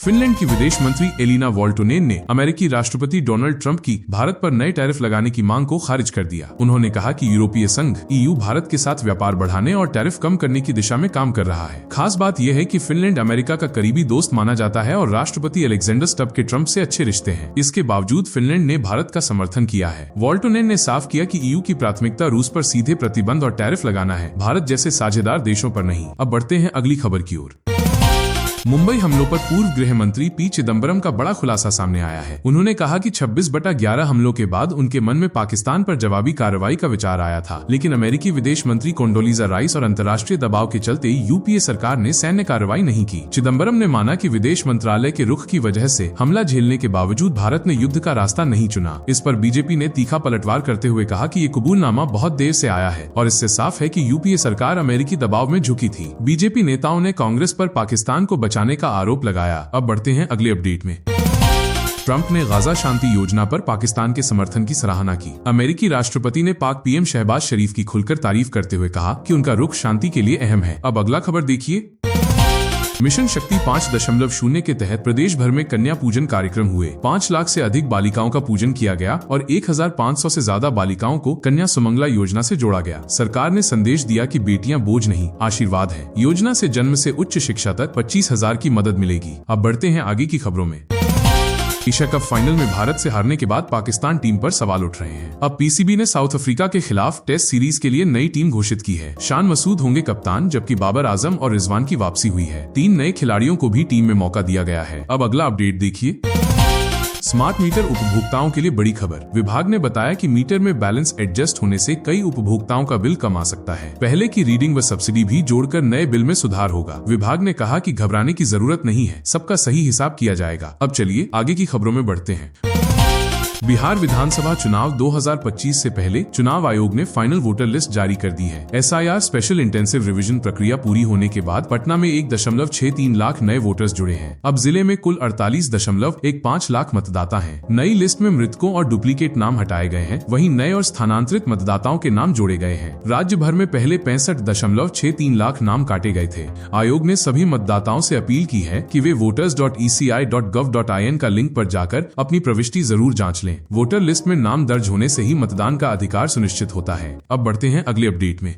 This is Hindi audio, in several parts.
फिनलैंड की विदेश मंत्री एलिना वॉल्टोनेन ने अमेरिकी राष्ट्रपति डोनाल्ड ट्रंप की भारत पर नए टैरिफ लगाने की मांग को खारिज कर दिया। उन्होंने कहा कि यूरोपीय संघ EU भारत के साथ व्यापार बढ़ाने और टैरिफ कम करने की दिशा में काम कर रहा है। खास बात यह है कि फिनलैंड अमेरिका का करीबी दोस्त माना जाता है और राष्ट्रपति अलेक्जेंडर स्टब के ट्रंप से अच्छे रिश्ते हैं। इसके बावजूद फिनलैंड ने भारत का समर्थन किया है। वॉल्टोनेन ने साफ किया कि EU की प्राथमिकता रूस पर सीधे प्रतिबंध और टैरिफ लगाना है, भारत जैसे साझेदार देशों पर नहीं। अब बढ़ते हैं अगली खबर की ओर। मुंबई हमलों पर पूर्व गृह मंत्री पी चिदम्बरम का बड़ा खुलासा सामने आया है। उन्होंने कहा कि 26/11 हमलों के बाद उनके मन में पाकिस्तान पर जवाबी कार्रवाई का विचार आया था, लेकिन अमेरिकी विदेश मंत्री कोंडोलीजा राइस और अंतर्राष्ट्रीय दबाव के चलते यूपीए सरकार ने सैन्य कार्रवाई नहीं की। चिदम्बरम ने माना कि विदेश मंत्रालय के रुख की वजह से हमला झेलने के बावजूद भारत ने युद्ध का रास्ता नहीं चुना। इस पर बीजेपी ने तीखा पलटवार करते हुए कहा कि ये कबूलनामा बहुत देर से आया है और इससे साफ है कि यूपीए सरकार अमेरिकी दबाव में झुकी थी। बीजेपी नेताओं ने कांग्रेस पर पाकिस्तान को बचाने का आरोप लगाया। अब बढ़ते हैं अगले अपडेट में। ट्रंप ने गाजा शांति योजना पर पाकिस्तान के समर्थन की सराहना की। अमेरिकी राष्ट्रपति ने पाक पीएम शहबाज शरीफ की खुलकर तारीफ करते हुए कहा कि उनका रुख शांति के लिए अहम है। अब अगला खबर देखिए। मिशन शक्ति 5.0 के तहत प्रदेश भर में कन्या पूजन कार्यक्रम हुए। 5 लाख से अधिक बालिकाओं का पूजन किया गया और 1500 से ज्यादा बालिकाओं को कन्या सुमंगला योजना से जोड़ा गया। सरकार ने संदेश दिया कि बेटियां बोझ नहीं, आशीर्वाद है। योजना से जन्म से उच्च शिक्षा तक 25,000 की मदद मिलेगी। अब बढ़ते हैं आगे की खबरों में। एशिया कप फाइनल में भारत से हारने के बाद पाकिस्तान टीम पर सवाल उठ रहे हैं। अब पीसीबी ने साउथ अफ्रीका के खिलाफ टेस्ट सीरीज के लिए नई टीम घोषित की है। शान मसूद होंगे कप्तान, जबकि बाबर आजम और रिजवान की वापसी हुई है। 3 नए खिलाड़ियों को भी टीम में मौका दिया गया है। अब अगला अपडेट देखिए। स्मार्ट मीटर उपभोक्ताओं के लिए बड़ी खबर। विभाग ने बताया कि मीटर में बैलेंस एडजस्ट होने से कई उपभोक्ताओं का बिल कम आ सकता है। पहले की रीडिंग व सब्सिडी भी जोड़कर नए बिल में सुधार होगा। विभाग ने कहा कि घबराने की जरूरत नहीं है, सबका सही हिसाब किया जाएगा। अब चलिए आगे की खबरों में बढ़ते हैं। बिहार विधानसभा चुनाव 2025 से पहले चुनाव आयोग ने फाइनल वोटर लिस्ट जारी कर दी है। SIR स्पेशल इंटेंसिव रिवीजन प्रक्रिया पूरी होने के बाद पटना में 1.63 लाख नए वोटर्स जुड़े हैं। अब जिले में कुल 48.15 लाख मतदाता हैं। नई लिस्ट में मृतकों और डुप्लीकेट नाम हटाए गए हैं, वहीं नए और स्थानांतरित मतदाताओं के नाम जोड़े गए हैं। राज्य भर में पहले 65.63 लाख नाम काटे गए थे। आयोग ने सभी मतदाताओं से अपील की है कि वे voters.eci.gov.in का लिंक पर जाकर अपनी प्रविष्टि जरूर जांच लें। वोटर लिस्ट में नाम दर्ज होने से ही मतदान का अधिकार सुनिश्चित होता है। अब बढ़ते हैं अगले अपडेट में।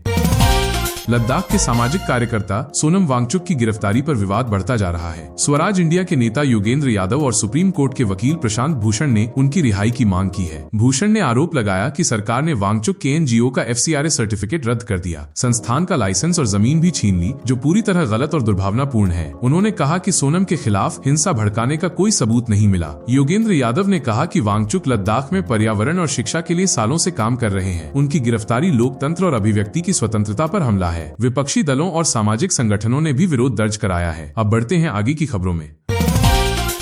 लद्दाख के सामाजिक कार्यकर्ता सोनम वांगचुक की गिरफ्तारी पर विवाद बढ़ता जा रहा है। स्वराज इंडिया के नेता योगेंद्र यादव और सुप्रीम कोर्ट के वकील प्रशांत भूषण ने उनकी रिहाई की मांग की है। भूषण ने आरोप लगाया कि सरकार ने वांगचुक के NGO का FCRA सर्टिफिकेट रद्द कर दिया, संस्थान का लाइसेंस और जमीन भी छीन ली, जो पूरी तरह गलत और दुर्भावनापूर्ण है। उन्होंने कहा कि सोनम के खिलाफ हिंसा भड़काने का कोई सबूत नहीं मिला। योगेंद्र यादव ने कहा कि वांगचुक लद्दाख में पर्यावरण और शिक्षा के लिए सालों से काम कर रहे हैं। उनकी गिरफ्तारी लोकतंत्र और अभिव्यक्ति की स्वतंत्रता पर हमला है। विपक्षी दलों और सामाजिक संगठनों ने भी विरोध दर्ज कराया है। अब बढ़ते हैं आगे की खबरों में।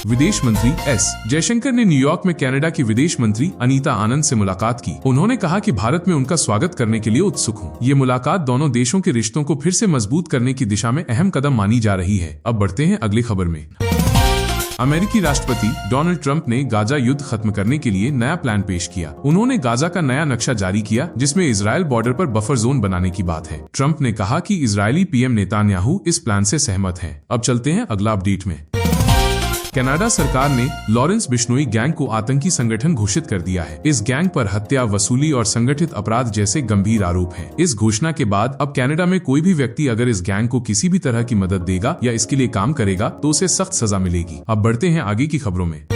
विदेश मंत्री S जयशंकर ने न्यूयॉर्क में कनाडा की विदेश मंत्री अनीता आनंद से मुलाकात की। उन्होंने कहा कि भारत में उनका स्वागत करने के लिए उत्सुक हूं। ये मुलाकात दोनों देशों के रिश्तों को फिर से मजबूत करने की दिशा में अहम कदम मानी जा रही है। अब बढ़ते हैं अगली खबर में। अमेरिकी राष्ट्रपति डोनाल्ड ट्रंप ने गाजा युद्ध खत्म करने के लिए नया प्लान पेश किया। उन्होंने गाजा का नया नक्शा जारी किया, जिसमें इजरायल बॉर्डर पर बफर जोन बनाने की बात है। ट्रंप ने कहा कि इजरायली PM नेतान्याहू इस प्लान से सहमत हैं। अब चलते हैं अगला अपडेट में। कनाडा सरकार ने लॉरेंस बिश्नोई गैंग को आतंकी संगठन घोषित कर दिया है। इस गैंग पर हत्या, वसूली और संगठित अपराध जैसे गंभीर आरोप हैं। इस घोषणा के बाद अब कनाडा में कोई भी व्यक्ति अगर इस गैंग को किसी भी तरह की मदद देगा या इसके लिए काम करेगा तो उसे सख्त सजा मिलेगी। अब बढ़ते हैं आगे की खबरों में।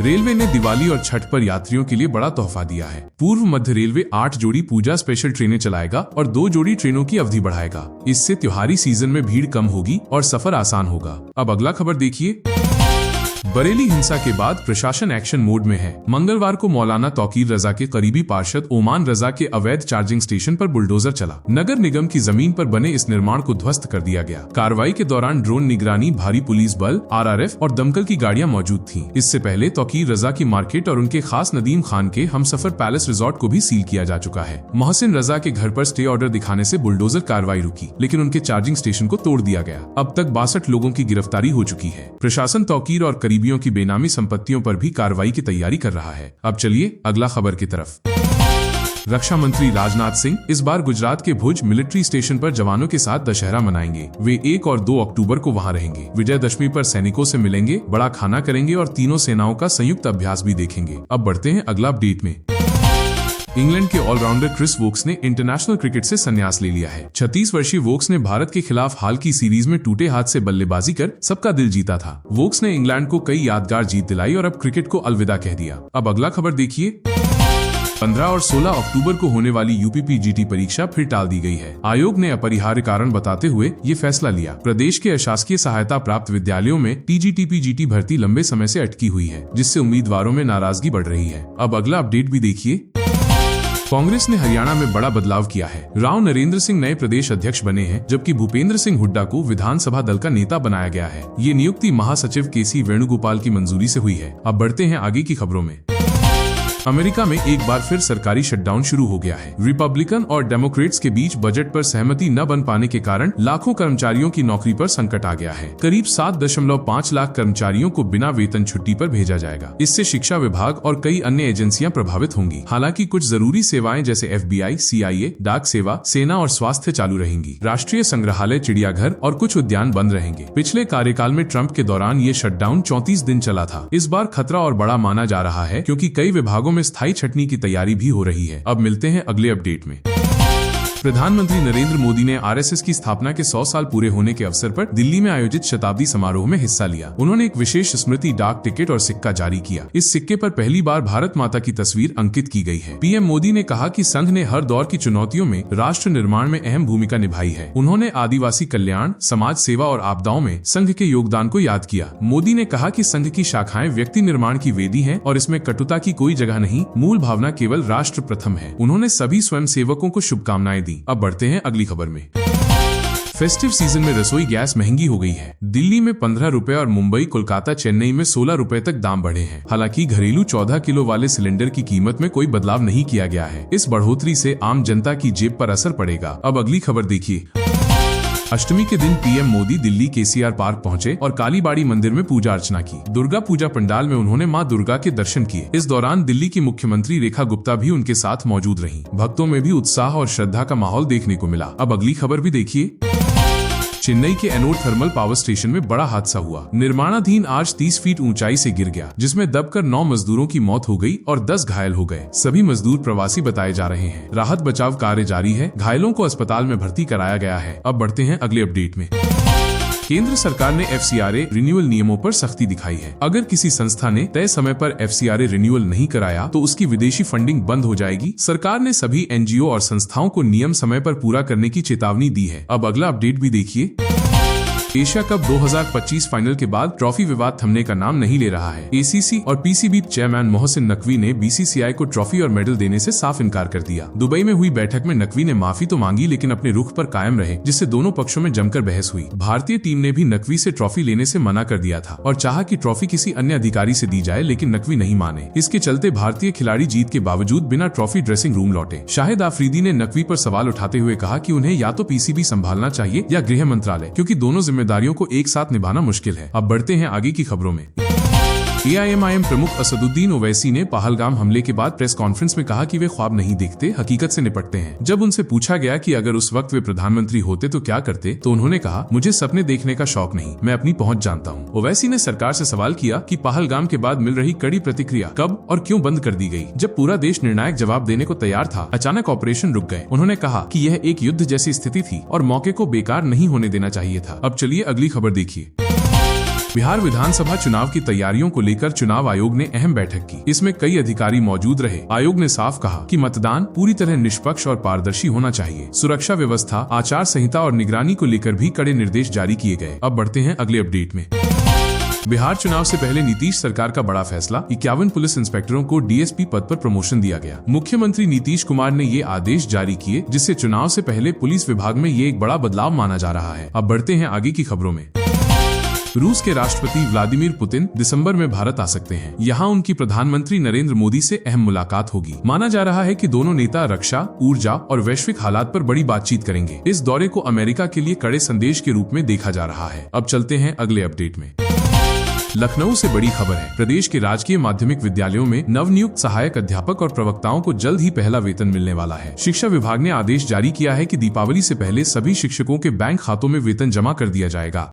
रेलवे ने दिवाली और छठ पर यात्रियों के लिए बड़ा तोहफा दिया है। पूर्व मध्य रेलवे 8 जोड़ी पूजा स्पेशल ट्रेनें चलाएगा और 2 जोड़ी ट्रेनों की अवधि बढ़ाएगा। इससे त्योहारी सीजन में भीड़ कम होगी और सफर आसान होगा। अब अगला खबर देखिए। बरेली हिंसा के बाद प्रशासन एक्शन मोड में है। मंगलवार को मौलाना तौकीर रजा के करीबी पार्षद ओमान रजा के अवैध चार्जिंग स्टेशन पर बुलडोजर चला। नगर निगम की जमीन पर बने इस निर्माण को ध्वस्त कर दिया गया। कार्रवाई के दौरान ड्रोन निगरानी, भारी पुलिस बल, RRF और दमकल की गाड़ियां मौजूद थीं। इससे पहले तौकीर रजा की मार्केट और उनके खास नदीम खान के हमसफर पैलेस रिजॉर्ट को भी सील किया जा चुका है। मोहसिन रजा के घर पर स्टे ऑर्डर दिखाने से बुलडोजर कार्रवाई रुकी, लेकिन उनके चार्जिंग स्टेशन को तोड़ दिया गया। अब तक 62 लोगों की गिरफ्तारी हो चुकी है। प्रशासन तौकीर और करीबियों की बेनामी संपत्तियों पर भी कार्रवाई की तैयारी कर रहा है। अब चलिए अगला खबर की तरफ। रक्षा मंत्री राजनाथ सिंह इस बार गुजरात के भुज मिलिट्री स्टेशन पर जवानों के साथ दशहरा मनाएंगे। वे 1 और 2 अक्टूबर को वहां रहेंगे। विजयदशमी पर सैनिकों से मिलेंगे, बड़ा खाना करेंगे और तीनों सेनाओं का संयुक्त अभ्यास भी देखेंगे। अब बढ़ते हैं अगला अपडेट में। इंग्लैंड के ऑलराउंडर क्रिस वोक्स ने इंटरनेशनल क्रिकेट से संन्यास ले लिया है। 36 वर्षीय वोक्स ने भारत के खिलाफ हाल की सीरीज में टूटे हाथ से बल्लेबाजी कर सबका दिल जीता था। वोक्स ने इंग्लैंड को कई यादगार जीत दिलाई और अब क्रिकेट को अलविदा कह दिया। अब अगला खबर देखिए। 15 और 16 अक्टूबर को होने वाली यूपीपीजीटी परीक्षा फिर टाल दी गई है। आयोग ने अपरिहार्य कारण बताते हुए ये फैसला लिया। प्रदेश के अशासकीय सहायता प्राप्त विद्यालयों में टीजीटी-पीजीटी भर्ती लंबे समय से अटकी हुई है, जिससे उम्मीदवारों में नाराजगी बढ़ रही है। अब अगला अपडेट भी देखिए। कांग्रेस ने हरियाणा में बड़ा बदलाव किया है। राव नरेंद्र सिंह नए प्रदेश अध्यक्ष बने हैं, जबकि भूपेंद्र सिंह हुड्डा को विधानसभा दल का नेता बनाया गया है। ये नियुक्ति महासचिव केसी वेणुगोपाल की मंजूरी से हुई है। अब बढ़ते हैं आगे की खबरों में। अमेरिका में एक बार फिर सरकारी शटडाउन शुरू हो गया है। रिपब्लिकन और डेमोक्रेट्स के बीच बजट पर सहमति न बन पाने के कारण लाखों कर्मचारियों की नौकरी पर संकट आ गया है। करीब 7.5 लाख कर्मचारियों को बिना वेतन छुट्टी पर भेजा जाएगा। इससे शिक्षा विभाग और कई अन्य एजेंसियां प्रभावित होंगी। हालांकि कुछ जरूरी सेवाएं जैसे FBI, CIA, डाक सेवा, सेना और स्वास्थ्य चालू रहेंगी। राष्ट्रीय संग्रहालय, चिड़ियाघर और कुछ उद्यान बंद रहेंगे। पिछले कार्यकाल में ट्रंप के दौरान ये शटडाउन 34 दिन चला था। इस बार खतरा और बड़ा माना जा रहा है, क्योंकि कई विभागों में स्थायी छटनी की तैयारी भी हो रही है। अब मिलते हैं अगले अपडेट में। प्रधानमंत्री नरेंद्र मोदी ने RSS की स्थापना के 100 साल पूरे होने के अवसर पर दिल्ली में आयोजित शताब्दी समारोह में हिस्सा लिया। उन्होंने एक विशेष स्मृति डाक टिकट और सिक्का जारी किया। इस सिक्के पर पहली बार भारत माता की तस्वीर अंकित की गई है। पीएम मोदी ने कहा कि संघ ने हर दौर की चुनौतियों में राष्ट्र निर्माण में अहम भूमिका निभाई है। उन्होंने आदिवासी कल्याण, समाज सेवा और आपदाओं में संघ के योगदान को याद किया। मोदी ने कहा कि संघ की शाखाएं व्यक्ति निर्माण की वेदी हैं और इसमें कटुता की कोई जगह नहीं। मूल भावना केवल राष्ट्र प्रथम है। उन्होंने सभी स्वयं सेवकों को शुभकामनाएं दी। अब बढ़ते हैं अगली खबर में। फेस्टिव सीजन में रसोई गैस महंगी हो गई है। दिल्ली में 15 रुपए और मुंबई, कोलकाता, चेन्नई में 16 रुपए तक दाम बढ़े हैं। हालांकि घरेलू 14 किलो वाले सिलेंडर की कीमत में कोई बदलाव नहीं किया गया है। इस बढ़ोतरी से आम जनता की जेब पर असर पड़ेगा। अब अगली खबर देखिए। अष्टमी के दिन PM Modi Delhi KCR park पहुंचे और कालीबाड़ी मंदिर में पूजा अर्चना की। दुर्गा पूजा पंडाल में उन्होंने मां दुर्गा के दर्शन किए। इस दौरान दिल्ली की मुख्यमंत्री रेखा गुप्ता भी उनके साथ मौजूद रहीं। भक्तों में भी उत्साह और श्रद्धा का माहौल देखने को मिला। अब अगली खबर भी देखिए। चेन्नई के एनोड थर्मल पावर स्टेशन में बड़ा हादसा हुआ। निर्माणाधीन आज 30 फीट ऊंचाई से गिर गया, जिसमें दबकर 9 मजदूरों की मौत हो गई और 10 घायल हो गए। सभी मजदूर प्रवासी बताए जा रहे हैं। राहत बचाव कार्य जारी है। घायलों को अस्पताल में भर्ती कराया गया है। अब बढ़ते हैं अगले अपडेट में। केंद्र सरकार ने FCRA रिन्यूअल नियमों पर सख्ती दिखाई है। अगर किसी संस्था ने तय समय पर FCRA रिन्यूअल नहीं कराया तो उसकी विदेशी फंडिंग बंद हो जाएगी। सरकार ने सभी NGO और संस्थाओं को नियम समय पर पूरा करने की चेतावनी दी है। अब अगला अपडेट भी देखिए। एशिया कप 2025 फाइनल के बाद ट्रॉफी विवाद थमने का नाम नहीं ले रहा है। ACC और PCB चेयरमैन मोहसिन नकवी ने BCCI को ट्रॉफी और मेडल देने से साफ इनकार कर दिया। दुबई में हुई बैठक में नकवी ने माफी तो मांगी, लेकिन अपने रुख पर कायम रहे, जिससे दोनों पक्षों में जमकर बहस हुई। भारतीय टीम ने भी नकवी से ट्रॉफी लेने से मना कर दिया था और चाहा कि ट्रॉफी किसी अन्य अधिकारी से दी जाए, लेकिन नकवी नहीं माने। इसके चलते भारतीय खिलाड़ी जीत के बावजूद बिना ट्रॉफी ड्रेसिंग रूम लौटे। शाहिद आफरीदी ने नकवी पर सवाल उठाते हुए कहा कि उन्हें या तो PCB संभालना चाहिए या गृह मंत्रालय, क्योंकि दोनों जिम्मेदारियों को एक साथ निभाना मुश्किल है। अब बढ़ते हैं आगे की खबरों में। AIMIM प्रमुख असदुद्दीन ओवैसी ने पहलगाम हमले के बाद प्रेस कॉन्फ्रेंस में कहा कि वे ख्वाब नहीं देखते, हकीकत से निपटते हैं। जब उनसे पूछा गया कि अगर उस वक्त वे प्रधानमंत्री होते तो क्या करते, तो उन्होंने कहा, मुझे सपने देखने का शौक नहीं, मैं अपनी पहुंच जानता हूं। ओवैसी ने सरकार से सवाल किया कि पहलगाम के बाद मिल रही कड़ी प्रतिक्रिया कब और क्यों बंद कर दी गई। जब पूरा देश निर्णायक जवाब देने को तैयार था, अचानक ऑपरेशन रुक गए। उन्होंने कहा कि यह एक युद्ध जैसी स्थिति थी और मौके को बेकार नहीं होने देना चाहिए था। अब चलिए अगली खबर देखिए। बिहार विधानसभा चुनाव की तैयारियों को लेकर चुनाव आयोग ने अहम बैठक की। इसमें कई अधिकारी मौजूद रहे। आयोग ने साफ कहा कि मतदान पूरी तरह निष्पक्ष और पारदर्शी होना चाहिए। सुरक्षा व्यवस्था, आचार संहिता और निगरानी को लेकर भी कड़े निर्देश जारी किए गए। अब बढ़ते हैं अगले अपडेट में। बिहार चुनाव से पहले नीतीश सरकार का बड़ा फैसला, 51 पुलिस इंस्पेक्टरों को DSP पद पर प्रमोशन दिया गया। मुख्यमंत्री नीतीश कुमार ने ये आदेश जारी किए, जिससे चुनाव से पहले पुलिस विभाग में ये एक बड़ा बदलाव माना जा रहा है। अब बढ़ते हैं आगे की खबरों में। रूस के राष्ट्रपति व्लादिमीर पुतिन दिसंबर में भारत आ सकते हैं। यहाँ उनकी प्रधानमंत्री नरेंद्र मोदी से अहम मुलाकात होगी। माना जा रहा है कि दोनों नेता रक्षा, ऊर्जा और वैश्विक हालात पर बड़ी बातचीत करेंगे। इस दौरे को अमेरिका के लिए कड़े संदेश के रूप में देखा जा रहा है। अब चलते हैं अगले अपडेट में। लखनऊ से बड़ी खबर है। प्रदेश के राजकीय माध्यमिक विद्यालयों में नवनियुक्त सहायक अध्यापक और प्रवक्ताओं को जल्द ही पहला वेतन मिलने वाला है। शिक्षा विभाग ने आदेश जारी किया है कि दीपावली से पहले सभी शिक्षकों के बैंक खातों में वेतन जमा कर दिया जाएगा।